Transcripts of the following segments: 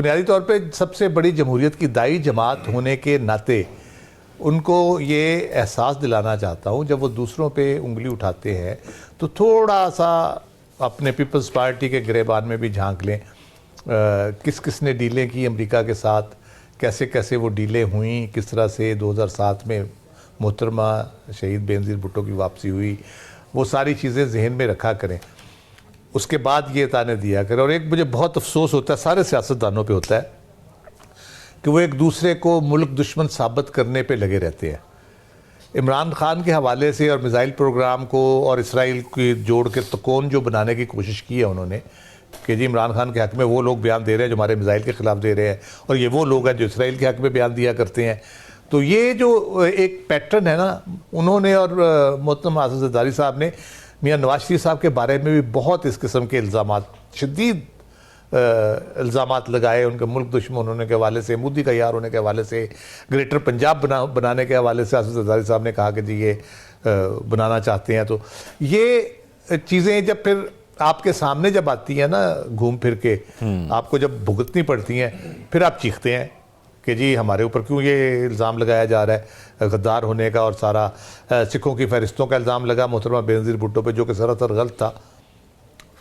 بنیادی طور پہ سب سے بڑی جمہوریت کی دائی جماعت ہونے کے ناطے ان کو یہ احساس دلانا چاہتا ہوں، جب وہ دوسروں پہ انگلی اٹھاتے ہیں تو تھوڑا سا اپنے پیپلز پارٹی کے گریبان میں بھی جھانک لیں، کس کس نے ڈیلیں کی امریکہ کے ساتھ، کیسے کیسے وہ ڈیلیں ہوئیں، کس طرح سے 2007 میں محترمہ شہید بینظیر بھٹو کی واپسی ہوئی، وہ ساری چیزیں ذہن میں رکھا کریں، اس کے بعد یہ تانے دیا کریں۔ اور ایک مجھے بہت افسوس ہوتا ہے، سارے سیاستدانوں پہ ہوتا ہے، کہ وہ ایک دوسرے کو ملک دشمن ثابت کرنے پہ لگے رہتے ہیں۔ عمران خان کے حوالے سے اور میزائل پروگرام کو اور اسرائیل کی جوڑ کے تکون جو بنانے کی کوشش کی ہے انہوں نے، کہ جی عمران خان کے حق میں وہ لوگ بیان دے رہے ہیں جو ہمارے میزائل کے خلاف دے رہے ہیں، اور یہ وہ لوگ ہیں جو اسرائیل کے حق میں بیان دیا کرتے ہیں۔ تو یہ جو ایک پیٹرن ہے نا، انہوں نے اور محترم آصف زرداری صاحب نے میاں نواز شریف صاحب کے بارے میں بھی بہت اس قسم کے الزامات، شدید الزامات لگائے، ان کے ملک دشمن ہونے کے حوالے سے، مودی کا یار ہونے کے حوالے سے، گریٹر پنجاب بنانے کے حوالے سے آصف زرداری صاحب نے کہا کہ جی یہ بنانا چاہتے ہیں۔ تو یہ چیزیں جب پھر آپ کے سامنے جب آتی ہیں نا گھوم پھر کے، آپ کو جب بھگتنی پڑتی ہیں، پھر آپ چیختے ہیں کہ جی ہمارے اوپر کیوں یہ الزام لگایا جا رہا ہے غدار ہونے کا، اور سارا سکھوں کی فہرستوں کا الزام لگا محترمہ بینظیر بھٹو پہ، جو کہ سراسر غلط تھا۔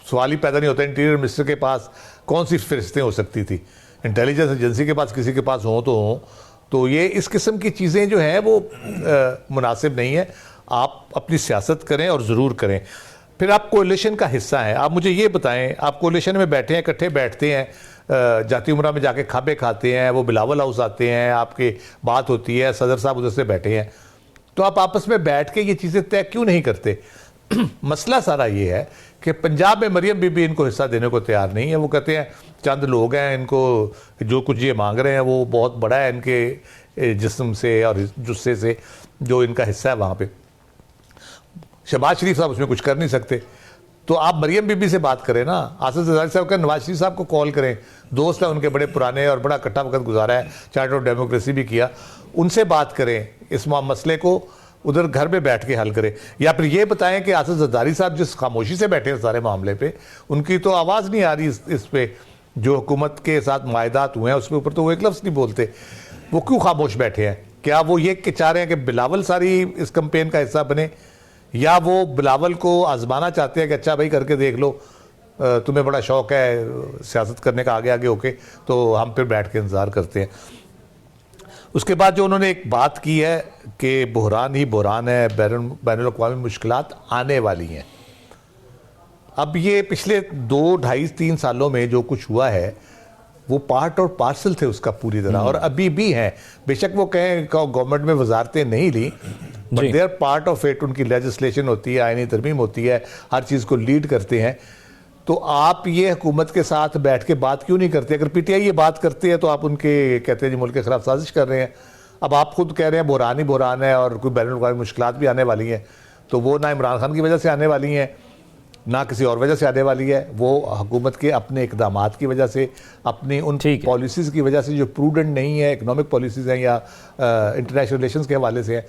سوال ہی پیدا نہیں ہوتا انٹیریئر منسٹر کے پاس کون سی فہرستیں ہو سکتی تھی، انٹیلیجنس ایجنسی کے پاس کسی کے پاس ہوں تو یہ اس قسم کی چیزیں جو ہیں وہ مناسب نہیں ہے۔ آپ اپنی سیاست کریں اور ضرور کریں۔ پھر آپ کولیشن کا حصہ ہیں، آپ مجھے یہ بتائیں، آپ کولیشن میں بیٹھے ہیں، اکٹھے بیٹھتے ہیں، جاتی عمرہ میں جا کے کھابے کھاتے ہیں، وہ بلاول ہاؤس آتے ہیں، آپ کی بات ہوتی ہے، صدر صاحب ادھر سے بیٹھے ہیں، تو آپ آپس میں بیٹھ کے یہ چیزیں طے کیوں نہیں کرتے؟ مسئلہ سارا یہ ہے کہ پنجاب میں مریم بی بی ان کو حصہ دینے کو تیار نہیں ہے۔ وہ کہتے ہیں چند لوگ ہیں، ان کو جو کچھ یہ مانگ رہے ہیں وہ بہت بڑا ہے ان کے جسم سے اور جثے سے جو ان کا حصہ ہے وہاں پہ۔ شہباز شریف صاحب اس میں کچھ کر نہیں سکتے، تو آپ مریم بی بی سے بات کریں نا، آصف زرداری صاحب کا نواز شریف صاحب کو کال کریں، دوست ہیں ان کے بڑے پرانے اور بڑا اکٹھا وقت گزارا ہے، چارٹر آف ڈیموکریسی بھی کیا، ان سے بات کریں، اس مسئلے کو ادھر گھر میں بیٹھ کے حل کریں۔ یا پھر یہ بتائیں کہ آصف زرداری صاحب جس خاموشی سے بیٹھے ہیں سارے معاملے پہ، ان کی تو آواز نہیں آ رہی اس پہ، جو حکومت کے ساتھ معاہدات ہوئے ہیں اس کے اوپر تو وہ ایک لفظ نہیں بولتے، وہ کیوں خاموش بیٹھے ہیں؟ کیا وہ یہ کہ چاہ رہے ہیں کہ بلاول ساری اس کمپین کا حصہ بنے، یا وہ بلاول کو آزمانا چاہتے ہیں کہ اچھا بھائی کر کے دیکھ لو، تمہیں بڑا شوق ہے سیاست کرنے کا آگے آگے ہو کے، تو ہم پھر بیٹھ کے انتظار کرتے ہیں۔ اس کے بعد جو انہوں نے ایک بات کی ہے کہ بحران ہی بحران ہے، بین الاقوامی مشکلات آنے والی ہیں۔ اب یہ پچھلے 2, 2.5, 3 سالوں میں جو کچھ ہوا ہے وہ پارٹ اور پارسل تھے اس کا پوری طرح، اور ابھی بھی ہیں، بے شک وہ کہیں گورنمنٹ میں وزارتیں نہیں لی، but they are part of it, ان کی لیجسلیشن ہوتی ہے، آئینی ترمیم ہوتی ہے، ہر چیز کو لیڈ کرتے ہیں۔ تو آپ یہ حکومت کے ساتھ بیٹھ کے بات کیوں نہیں کرتے؟ اگر پی ٹی آئی یہ بات کرتے ہیں تو آپ ان کے کہتے ہیں جی ملک کے خلاف سازش کر رہے ہیں۔ اب آپ خود کہہ رہے ہیں بحران ہی بحران ہے اور کوئی بین الاقوامی مشکلات بھی آنے والی ہیں، تو وہ نہ عمران خان کی وجہ سے آنے والی ہیں نہ کسی اور وجہ سے آنے والی ہے، وہ حکومت کے اپنے اقدامات کی وجہ سے، اپنی ان پالیسیز کی وجہ سے جو پروڈنٹ نہیں ہے، اکنامک پالیسیز ہیں یا انٹرنیشنل ریلیشنز کے حوالے سے ہیں۔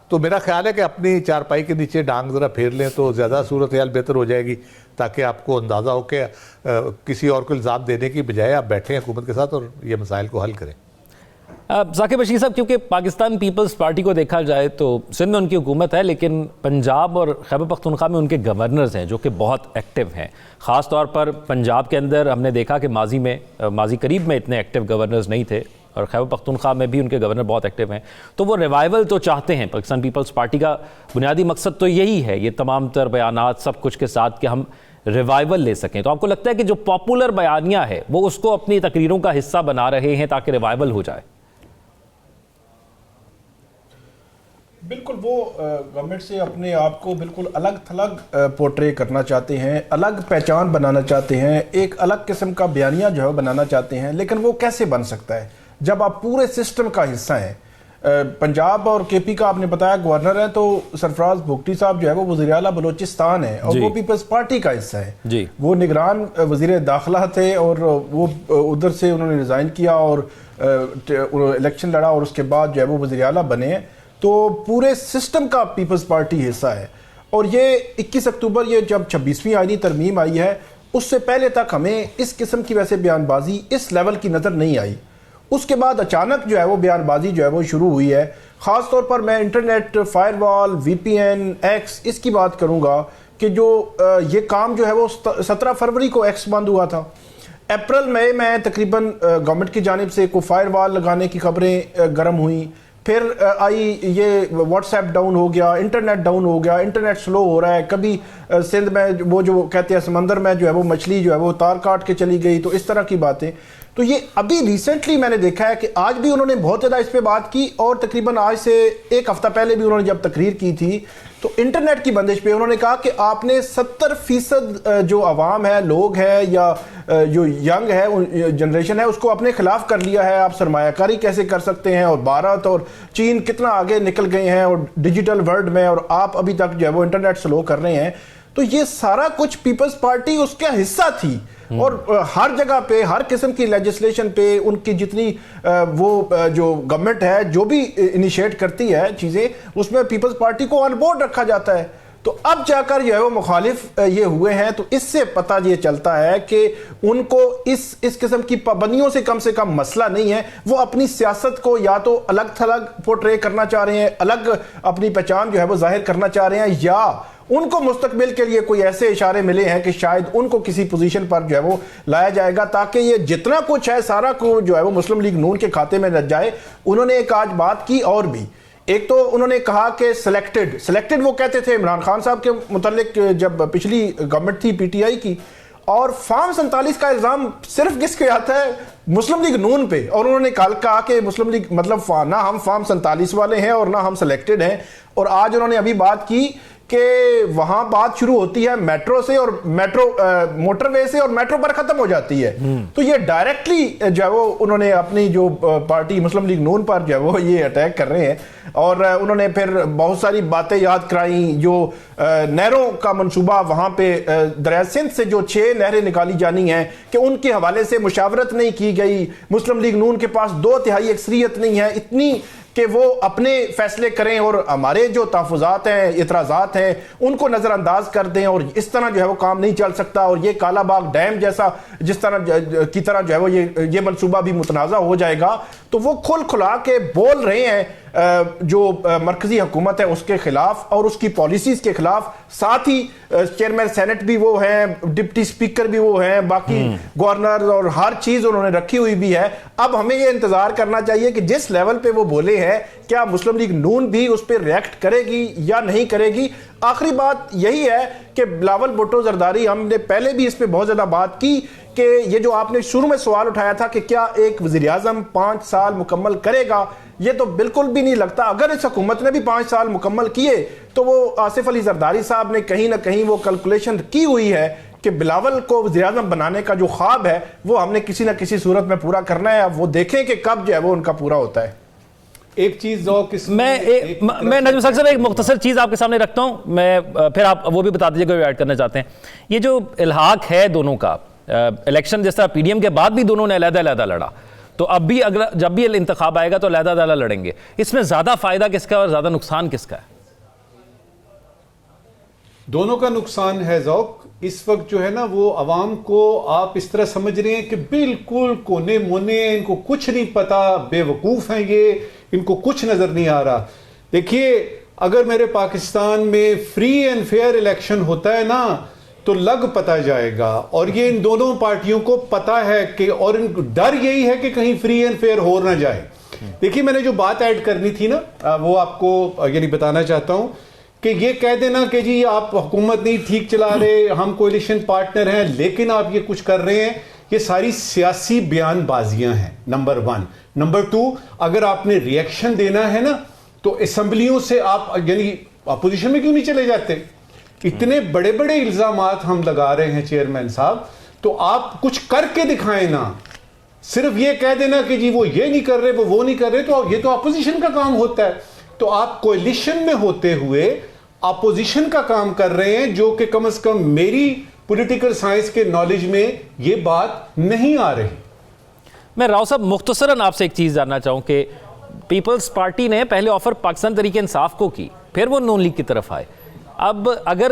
تو میرا خیال ہے کہ اپنی چارپائی کے نیچے ڈانگ ذرا پھیر لیں تو زیادہ صورتحال بہتر ہو جائے گی، تاکہ آپ کو اندازہ ہو کہ کسی اور کو الزام دینے کی بجائے آپ بیٹھیں حکومت کے ساتھ اور یہ مسائل کو حل کریں۔ ذاکر بشیر صاحب، کیونکہ پاکستان پیپلز پارٹی کو دیکھا جائے تو سندھ میں ان کی حکومت ہے، لیکن پنجاب اور خیبر پختونخوا میں ان کے گورنرز ہیں جو کہ بہت ایکٹیو ہیں۔ خاص طور پر پنجاب کے اندر ہم نے دیکھا کہ ماضی قریب میں اتنے ایکٹیو گورنرز نہیں تھے، اور خیبر پختونخوا میں بھی ان کے گورنر بہت ایکٹیو ہیں۔ تو وہ ریوائول تو چاہتے ہیں، پاکستان پیپلز پارٹی کا بنیادی مقصد تو یہی ہے، یہ تمام تر بیانات سب کچھ کے ساتھ، کہ ہم ریوائول لے سکیں۔ تو آپ کو لگتا ہے کہ جو پاپولر بیانیہ ہے وہ اس کو اپنی تقریروں کا حصہ بنا رہے ہیں تاکہ ریوائول ہو جائے؟ بالکل، وہ گورنمنٹ سے اپنے آپ کو بالکل الگ تھلگ پورٹرے کرنا چاہتے ہیں، الگ پہچان بنانا چاہتے ہیں، ایک الگ قسم کا بیانیہ جو ہے بنانا چاہتے ہیں، لیکن وہ کیسے بن سکتا ہے جب آپ پورے سسٹم کا حصہ ہیں؟ پنجاب اور کے پی کا آپ نے بتایا گورنر ہے، تو سرفراز بھگٹی صاحب جو ہے وہ وزیر اعلیٰ بلوچستان ہے اور وہ پیپلز پارٹی کا حصہ ہے، وہ نگران وزیر داخلہ تھے، اور وہ ادھر سے انہوں نے ریزائن کیا اور الیکشن لڑا، اور اس کے بعد جو ہے وہ وزیر اعلیٰ بنے ہیں۔ تو پورے سسٹم کا پیپلز پارٹی حصہ ہے، اور یہ 21 اکتوبر یہ جب 26ویں آئینی ترمیم آئی ہے اس سے پہلے تک ہمیں اس قسم کی ویسے بیان بازی اس لیول کی نظر نہیں آئی. اس کے بعد اچانک جو ہے وہ بیان بازی جو ہے وہ شروع ہوئی ہے. خاص طور پر میں انٹرنیٹ، فائر وال، وی پی این، ایکس، اس کی بات کروں گا کہ جو یہ کام جو ہے وہ 17 فروری کو ایکس بند ہوا تھا. اپریل مئی میں تقریباً گورنمنٹ کی جانب سے کوئی فائر وال لگانے کی خبریں گرم ہوئیں. پھر آئی یہ واٹس ایپ ڈاؤن ہو گیا، انٹرنیٹ ڈاؤن ہو گیا، انٹرنیٹ سلو ہو رہا ہے. کبھی سندھ میں وہ جو کہتے ہیں سمندر میں جو ہے وہ مچھلی جو ہے وہ تار کاٹ کے چلی گئی، تو اس طرح کی باتیں. تو یہ ابھی ریسنٹلی میں نے دیکھا ہے کہ آج بھی انہوں نے بہت زیادہ اس پہ بات کی، اور تقریباً آج سے ایک ہفتہ پہلے بھی انہوں نے جب تقریر کی تھی تو انٹرنیٹ کی بندش پہ انہوں نے کہا کہ آپ نے 70% جو عوام ہے، لوگ ہے، یا جو ینگ ہے، جنریشن ہے، اس کو اپنے خلاف کر لیا ہے. آپ سرمایہ کاری کیسے کر سکتے ہیں، اور بھارت اور چین کتنا آگے نکل گئے ہیں اور ڈیجیٹل ورلڈ میں، اور آپ ابھی تک جو ہے وہ انٹرنیٹ سلو کر رہے ہیں. تو یہ سارا کچھ پیپلز پارٹی اس کا حصہ تھی، اور ہر جگہ پہ ہر قسم کی لیجسلیشن پہ ان کی جتنی وہ جو گورنمنٹ ہے جو بھی انیشیٹ کرتی ہے چیزیں، اس میں پیپلز پارٹی کو آن بورڈ رکھا جاتا ہے. تو اب جا کر جو ہے وہ مخالف یہ ہوئے ہیں. تو اس سے پتہ یہ چلتا ہے کہ ان کو اس قسم کی پابندیوں سے کم مسئلہ نہیں ہے. وہ اپنی سیاست کو یا تو الگ تھلگ پورٹرے کرنا چاہ رہے ہیں، الگ اپنی پہچان جو ہے وہ ظاہر کرنا چاہ رہے ہیں، یا ان کو مستقبل کے لیے کوئی ایسے اشارے ملے ہیں کہ شاید ان کو کسی پوزیشن پر جو ہے وہ لایا جائے گا تاکہ یہ جتنا کچھ ہے سارا کو جو ہے وہ مسلم لیگ نون کے کھاتے میں رہ جائے. انہوں نے ایک آج بات کی اور بھی. ایک تو انہوں نے کہا کہ سلیکٹڈ وہ کہتے تھے عمران خان صاحب کے متعلق جب پچھلی گورنمنٹ تھی پی ٹی آئی کی، اور فارم 47 کا الزام صرف کس کے آتا ہے؟ مسلم لیگ نون پہ. اور انہوں نے کہا کہ مسلم لیگ مطلب نہ ہم فارم 47 والے ہیں اور نہ ہم سلیکٹڈ ہیں. اور آج انہوں نے ابھی بات کی کہ وہاں بات شروع ہوتی ہے میٹرو سے، اور میٹرو موٹر وے سے، اور میٹرو پر ختم ہو جاتی ہے. تو یہ ڈائریکٹلی جو ہے وہ انہوں نے اپنی جو پارٹی مسلم لیگ نون پر جو ہے وہ یہ اٹیک کر رہے ہیں. اور انہوں نے پھر بہت ساری باتیں یاد کرائیں، جو نہروں کا منصوبہ وہاں پہ دریائے سندھ سے جو 6 نہریں نکالی جانی ہیں کہ ان کے حوالے سے مشاورت نہیں کی گئی. مسلم لیگ نون کے پاس 2/3 اکثریت نہیں ہے اتنی کہ وہ اپنے فیصلے کریں، اور ہمارے جو تحفظات ہیں، اعتراضات ہیں، ان کو نظر انداز کر دیں. اور اس طرح جو ہے وہ کام نہیں چل سکتا. اور یہ کالا باغ ڈیم جیسا جس طرح کی طرح جو ہے وہ یہ منصوبہ بھی متنازع ہو جائے گا. تو وہ کھل کھلا کے بول رہے ہیں جو مرکزی حکومت ہے اس کے خلاف اور اس کی پالیسیز کے خلاف. ساتھ ہی چیئرمین سینٹ بھی وہ ہیں، ڈپٹی سپیکر بھی وہ ہیں، باقی گورنر، اور ہر چیز انہوں نے رکھی ہوئی بھی ہے. اب ہمیں یہ انتظار کرنا چاہیے کہ جس لیول پہ وہ بولے ہیں کیا مسلم لیگ نون بھی اس پہ ریئیکٹ کرے گی یا نہیں کرے گی. آخری بات یہی ہے کہ بلاول بھٹو زرداری، ہم نے پہلے بھی اس پہ بہت زیادہ بات کی کہ یہ جو آپ نے شروع میں سوال اٹھایا تھا کہ کیا ایک وزیر اعظم 5 سال مکمل کرے گا، یہ تو بالکل بھی نہیں لگتا. اگر اس حکومت نے بھی 5 سال مکمل کیے تو وہ آصف علی زرداری صاحب نے کہیں نہ کہیں وہ کیلکولیشن کی ہوئی ہے کہ بلاول کو وزیر اعظم بنانے کا جو خواب ہے وہ ہم نے کسی نہ کسی صورت میں پورا کرنا ہے. اب وہ دیکھیں کہ کب جو ہے وہ ان کا پورا ہوتا ہے. ایک چیز میں نجم ساق صاحب ایک مختصر چیز آپ کے سامنے رکھتا ہوں، میں پھر آپ وہ بھی بتا دیجیے کہ ایڈ کرنا چاہتے ہیں. یہ جو الحاق ہے دونوں کا، الیکشن جس طرح پی ڈی ایم کے بعد بھی دونوں نے علیحدہ علیحدہ لڑا، تو اب بھی اگر جب بھی انتخاب آئے گا تو علیحدہ علیحدہ لڑیں گے. اس میں زیادہ فائدہ کس کا اور زیادہ نقصان کس کا ہے؟ دونوں کا نقصان ہے ذوق. اس وقت جو ہے نا وہ عوام کو آپ اس طرح سمجھ رہے ہیں کہ بالکل کونے مونے، ان کو کچھ نہیں پتا، بے وقوف ہیں یہ، ان کو کچھ نظر نہیں آ رہا. دیکھیے اگر میرے پاکستان میں فری اینڈ فیئر الیکشن ہوتا ہے نا تو لگ پتا جائے گا. اور یہ ان دونوں پارٹیوں کو پتا ہے کہ، اور ان کو ڈر یہی ہے کہ کہیں فری اینڈ فیئر ہو نہ جائے. دیکھیے میں نے جو بات ایڈ کرنی تھی نا وہ آپ کو یعنی بتانا چاہتا ہوں کہ یہ کہہ دینا کہ جی آپ حکومت نہیں ٹھیک چلا رہے، ہم کولیشن پارٹنر ہیں لیکن آپ یہ کچھ کر رہے ہیں، یہ ساری سیاسی بیان بازیاں ہیں. نمبر 1. نمبر 2، اگر آپ نے ری ایکشن دینا ہے نا تو اسمبلیوں سے آپ یعنی اپوزیشن میں کیوں نہیں چلے جاتے؟ اتنے بڑے بڑے الزامات ہم لگا رہے ہیں چیئرمین صاحب، تو آپ کچھ کر کے دکھائیں نا. صرف یہ کہہ دینا کہ جی وہ یہ نہیں کر رہے، وہ نہیں کر رہے، تو یہ تو اپوزیشن کا کام ہوتا ہے. تو آپ کولیشن میں ہوتے ہوئے اپوزیشن کا کام کر رہے ہیں، جو کہ کم از کم میری پولیٹیکل سائنس کے نالج میں یہ بات نہیں آ رہی. میں راؤ صاحب مختصراً آپ سے ایک چیز جاننا چاہوں کہ پیپلز پارٹی نے پہلے آفر پاکستان تحریک انصاف کو کی، پھر وہ نون لیگ کی طرف آئے. اب اگر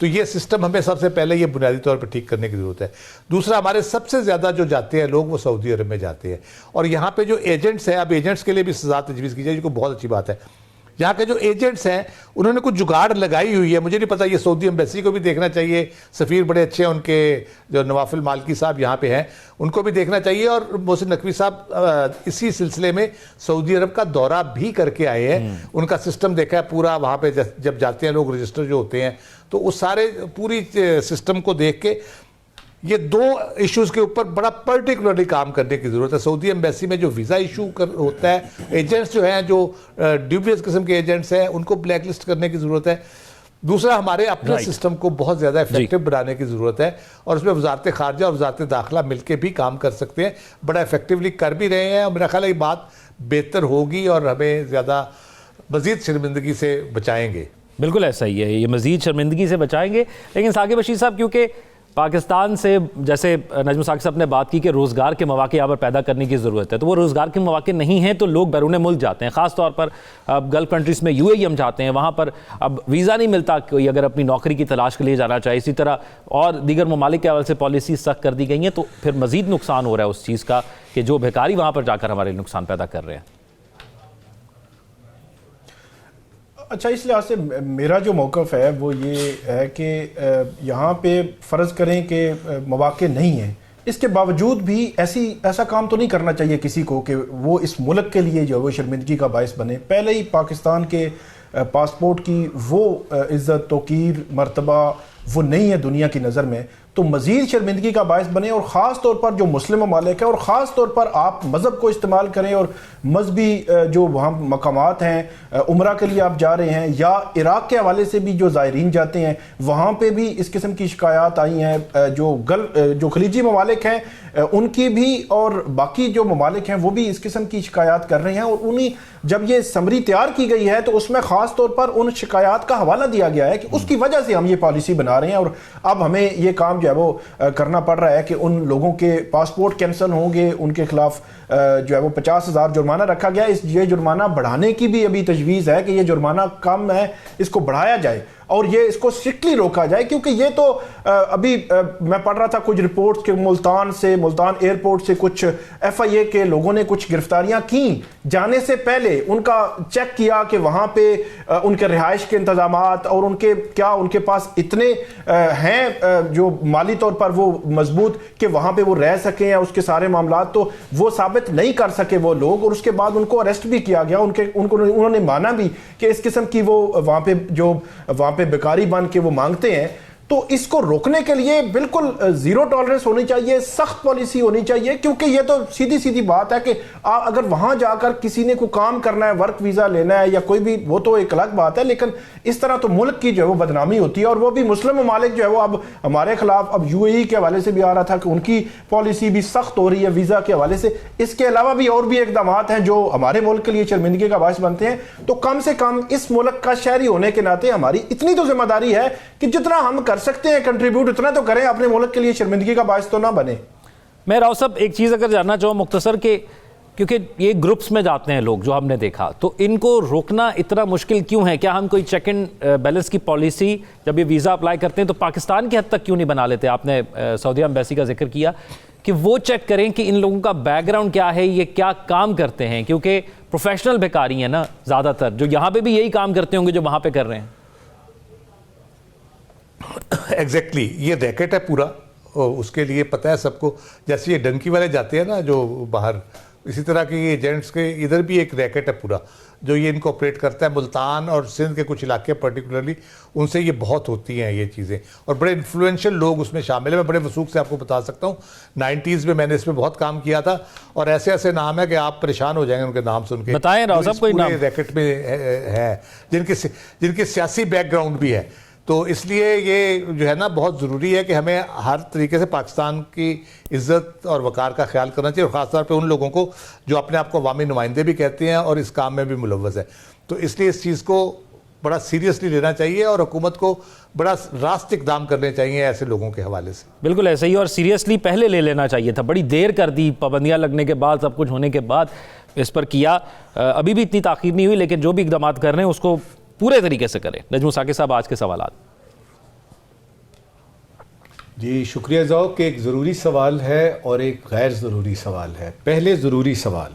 تو یہ سسٹم ہمیں سب سے پہلے یہ بنیادی طور پر ٹھیک کرنے کی ضرورت ہے. دوسرا, ہمارے سب سے زیادہ جو جاتے ہیں لوگ وہ سعودی عرب میں جاتے ہیں, اور یہاں پہ جو ایجنٹس ہیں, اب ایجنٹس کے لیے بھی سزا تجویز کی جائے, جو کہ بہت اچھی بات ہے. یہاں کے جو ایجنٹس ہیں انہوں نے کچھ جگاڑ لگائی ہوئی ہے, مجھے نہیں پتا, یہ سعودی ایمبیسی کو بھی دیکھنا چاہیے. سفیر بڑے اچھے ہیں ان کے, جو نواف المالکی صاحب یہاں پہ ہیں, ان کو بھی دیکھنا چاہیے. اور محسن نقوی صاحب اسی سلسلے میں سعودی عرب کا دورہ بھی کر کے آئے ہیں, ان کا سسٹم دیکھا ہے پورا. وہاں پہ جب جاتے ہیں لوگ, رجسٹر جو ہوتے ہیں, تو اس سارے پوری سسٹم کو دیکھ کے یہ دو ایشوز کے اوپر بڑا پرٹیکولرلی کام کرنے کی ضرورت ہے. سعودی ایمبیسی میں جو ویزا ایشو ہوتا ہے, ایجنٹس جو ہیں, جو ڈیوبیس قسم کے ایجنٹس ہیں, ان کو بلیک لسٹ کرنے کی ضرورت ہے. دوسرا, ہمارے اپنے سسٹم کو بہت زیادہ افیکٹو بنانے کی ضرورت ہے, اور اس میں وزارت خارجہ اور وزارت داخلہ مل کے بھی کام کر سکتے ہیں, بڑا افیکٹولی کر بھی رہے ہیں, اور میرا خیال ہے یہ بات بہتر ہوگی اور ہمیں زیادہ مزید شرمندگی سے بچائیں گے. بالکل ایسا ہی ہے, یہ مزید شرمندگی سے بچائیں گے. لیکن ثاقب بشیر صاحب, کیونکہ پاکستان سے, جیسے نجم ثاقب صاحب نے بات کی کہ روزگار کے مواقع یہاں پر پیدا کرنے کی ضرورت ہے, تو وہ روزگار کے مواقع نہیں ہیں تو لوگ بیرون ملک جاتے ہیں. خاص طور پر اب گلف کنٹریز میں UAE ہم جاتے ہیں, وہاں پر اب ویزا نہیں ملتا کوئی اگر اپنی نوکری کی تلاش کے لیے جانا چاہے. اسی طرح اور دیگر ممالک کے حوالے سے پالیسی سخت کر دی گئی ہیں, تو پھر مزید نقصان ہو رہا ہے اس چیز کا کہ جو بھیکاری وہاں پر جا کر ہمارے نقصان پیدا کر رہے ہیں. اچھا, اس لحاظ سے میرا جو موقف ہے وہ یہ ہے کہ یہاں پہ فرض کریں کہ مواقع نہیں ہیں, اس کے باوجود بھی ایسا کام تو نہیں کرنا چاہیے کسی کو کہ وہ اس ملک کے لیے جو وہ شرمندگی کا باعث بنے. پہلے ہی پاکستان کے پاسپورٹ کی وہ عزت توقیر مرتبہ وہ نہیں ہے دنیا کی نظر میں, تو مزید شرمندگی کا باعث بنے. اور خاص طور پر جو مسلم ممالک ہیں, اور خاص طور پر آپ مذہب کو استعمال کریں اور مذہبی جو وہاں مقامات ہیں, عمرہ کے لیے آپ جا رہے ہیں, یا عراق کے حوالے سے بھی جو زائرین جاتے ہیں وہاں پہ بھی اس قسم کی شکایات آئی ہیں. جو خلیجی ممالک ہیں ان کی بھی, اور باقی جو ممالک ہیں وہ بھی اس قسم کی شکایات کر رہے ہیں. اور انہیں جب یہ سمری تیار کی گئی ہے تو اس میں خاص طور پر ان شکایات کا حوالہ دیا گیا ہے کہ اس کی وجہ سے ہم یہ پالیسی بنا رہے ہیں, اور اب ہمیں یہ کام جو ہے وہ کرنا پڑ رہا ہے کہ ان لوگوں کے پاسپورٹ کینسل ہوں گے, ان کے خلاف جو ہے وہ 50,000 جرمانہ رکھا گیا. یہ جرمانہ بڑھانے کی بھی ابھی تجویز ہے کہ یہ جرمانہ کم ہے, اس کو بڑھایا جائے اور یہ اس کو سٹرکٹلی روکا جائے. کیونکہ یہ تو ابھی میں پڑھ رہا تھا کچھ رپورٹس کہ ملتان ایئرپورٹ سے کچھ FIA کے لوگوں نے کچھ گرفتاریاں کی, جانے سے پہلے ان کا چیک کیا کہ وہاں پہ ان کے رہائش کے انتظامات اور ان کے پاس اتنے ہیں جو مالی طور پر وہ مضبوط کہ وہاں پہ وہ رہ سکیں, یا اس کے سارے معاملات تو وہ ثابت نہیں کر سکے وہ لوگ, اور اس کے بعد ان کو اریسٹ بھی کیا گیا. انہوں نے مانا بھی کہ اس قسم کی وہ وہاں پہ بیکاری بن کے وہ مانگتے ہیں. تو اس کو روکنے کے لیے بالکل زیرو ٹالرنس ہونی چاہیے, سخت پالیسی ہونی چاہیے. کیونکہ یہ تو سیدھی بات ہے کہ اگر وہاں جا کر کسی نے کوئی کام کرنا ہے, ورک ویزا لینا ہے یا کوئی بھی, وہ تو ایک الگ بات ہے, لیکن اس طرح تو ملک کی جو ہے وہ بدنامی ہوتی ہے. اور وہ بھی مسلم ممالک جو ہے وہ اب ہمارے خلاف, اب UAE کے حوالے سے بھی آ رہا تھا کہ ان کی پالیسی بھی سخت ہو رہی ہے ویزا کے حوالے سے. اس کے علاوہ بھی اور بھی اقدامات ہیں جو ہمارے ملک کے لیے شرمندگی کا باعث بنتے ہیں. تو کم سے کم اس ملک کا شہری ہونے کے ناطے ہماری اتنی تو ذمہ داری ہے کہ جتنا ہم کر سکتے ہیں کنٹریبیوٹ اتنا تو کریں, اپنے ملک کے لیے شرمندگی کا باعث تو نہ بنے. میں راؤ صاحب ایک چیز اگر جاننا چاہوں مختصر, کہ کیونکہ یہ گروپس میں جاتے ہیں لوگ جو ہم نے دیکھا, تو ان کو روکنا اتنا مشکل کیوں ہے؟ کیا ہم کوئی چیک اینڈ بیلنس کی پالیسی جب یہ ویزا اپلائی کرتے ہیں تو پاکستان کی حد تک کیوں نہیں بنا لیتے؟ آپ نے سعودیہ ایمبیسی کا ذکر کیا کہ وہ چیک کریں کہ ان لوگوں کا بیک گراؤنڈ کیا ہے, یہ کیا کام کرتے ہیں, کیونکہ پروفیشنل بھیکاری ہیں نا زیادہ تر, جو یہاں پہ بھی یہی کام کرتے ہوں گے جو وہاں پہ کر رہے ہیں. ایگزیکٹلی یہ ریکٹ ہے پورا, اس کے لیے پتہ ہے سب کو. جیسے یہ ڈنکی والے جاتے ہیں نا جو باہر, اسی طرح کی یہ ایجنٹس کے ادھر بھی ایک ریکٹ ہے پورا جو یہ ان کو آپریٹ کرتا ہے. ملتان اور سندھ کے کچھ علاقے پرٹیکولرلی ان سے یہ بہت ہوتی ہیں یہ چیزیں, اور بڑے انفلوئنشل لوگ اس میں شامل ہیں. میں بڑے وثوق سے آپ کو بتا سکتا ہوں, 90s میں نے اس میں بہت کام کیا تھا, اور ایسے نام ہے کہ آپ پریشان ہو جائیں گے ان کے نام سن کے. بتائیں راؤ صاحب کوئی نام ریکٹ میں ہے جن کے سیاسی بیک گراؤنڈ بھی ہے. تو اس لیے یہ جو ہے نا بہت ضروری ہے کہ ہمیں ہر طریقے سے پاکستان کی عزت اور وقار کا خیال کرنا چاہیے, اور خاص طور پہ ان لوگوں کو جو اپنے آپ کو عوامی نمائندے بھی کہتے ہیں اور اس کام میں بھی ملوث ہے. تو اس لیے اس چیز کو بڑا سیریسلی لینا چاہیے, اور حکومت کو بڑا راست اقدام کرنے چاہیے ایسے لوگوں کے حوالے سے. بالکل ایسے ہی, اور سیریسلی پہلے لے لینا چاہیے تھا. بڑی دیر کر دی, پابندیاں لگنے کے بعد, سب کچھ ہونے کے بعد اس پر کیا. ابھی بھی اتنی تاخیر نہیں ہوئی, لیکن جو بھی اقدامات کر رہے ہیں اس کو پورے طریقے سے کریں. نجم ثاقب صاحب, آج کے سوالات. جی شکریہ ذوق. ایک ضروری سوال ہے اور ایک غیر ضروری سوال ہے. پہلے ضروری سوال.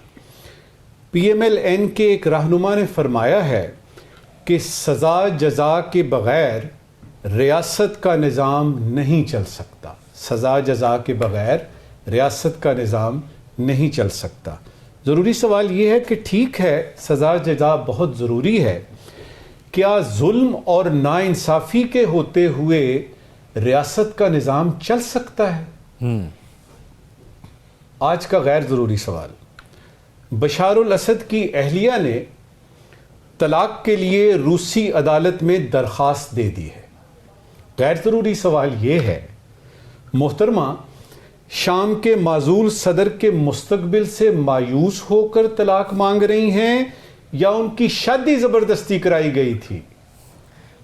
PMLN کے ایک رہنما نے فرمایا ہے کہ سزا جزا کے بغیر ریاست کا نظام نہیں چل سکتا. سزا جزا کے بغیر ریاست کا نظام نہیں چل سکتا. ضروری سوال یہ ہے کہ ٹھیک ہے سزا جزا بہت ضروری ہے, کیا ظلم اور ناانصافی کے ہوتے ہوئے ریاست کا نظام چل سکتا ہے؟ آج کا غیر ضروری سوال. بشار الاسد کی اہلیہ نے طلاق کے لیے روسی عدالت میں درخواست دے دی ہے. غیر ضروری سوال یہ ہے محترمہ, شام کے معزول صدر کے مستقبل سے مایوس ہو کر طلاق مانگ رہی ہیں یا ان کی شادی زبردستی کرائی گئی تھی؟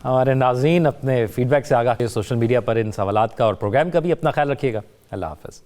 ہمارے ناظرین اپنے فیڈ بیک سے آگاہ سوشل میڈیا پر ان سوالات کا اور پروگرام کا بھی اپنا خیال رکھیے گا. اللہ حافظ.